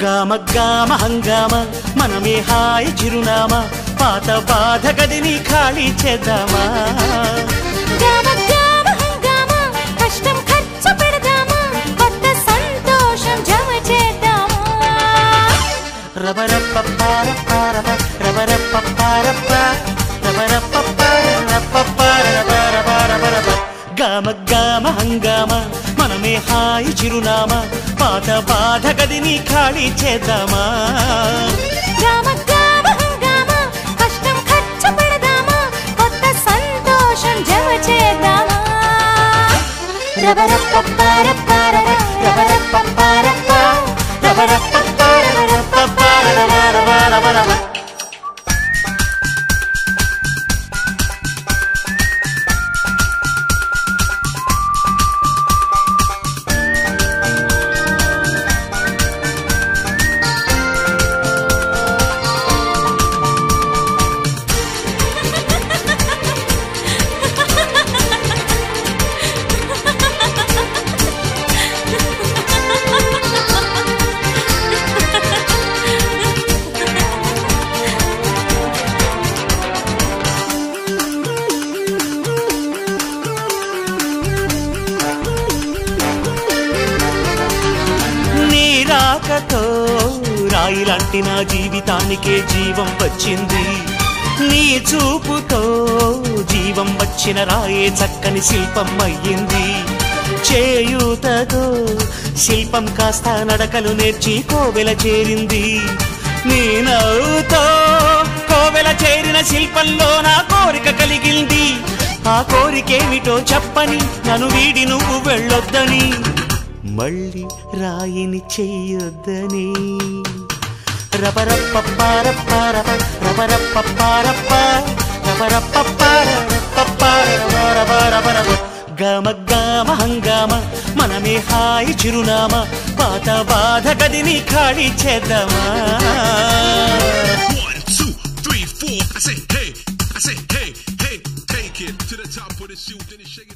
గామ గామ హంగామ మనమే హాయి చిరునామా పాత బాధ గదిని ఖాళీ చేద్దామా గామ గామ హంగామ కష్టం ఖర్చు పెడదామా కొత్త సంతోషం జమ చేద్దామా రబరపపారపారప రబరపపారప రబరపపారపపారపపారపపారపపారప గామ గామ హంగామ మనమే హాయి చిరునామా పాత బాధ గదిని ఖాళీ చేద్దామా గామ గామ హంగామ కష్టం ఖర్చు పెడదామా కొత్త సంతోషం జమ చేద్దామా రబరపపారపారప రబరపపారప రబరపపారపపారపపారపపారపపారపపారప రాయిలాంటి నా జీవితానికే జీవం వచ్చింది నీ చూపుతో జీవం వచ్చిన రాయే చక్కని శిల్పం అయ్యింది చేయూతతో శిల్పం కాస్త నడకలు నేర్చి కోవెల చేరింది నీ నవ్వుతో కోవెల చేరిన శిల్పంలో నా కోరిక కలిగింది ఆ కోరికేమిటో చెప్పని నన్ను వీడి నువ్వు వెళ్ళొద్దని మళ్ళీ రాయిని చెయ్యొద్దని రబరపపారపారప రబరపపారప రబరపపారపపారపపారపపారపపారప గామ గామ హంగామ మనమే హాయి చిరునామా పాత బాధ గదిని ఖాళీ చేద్దామా 1 2 3 4 I say hey take it to the top of the shoot then you shake it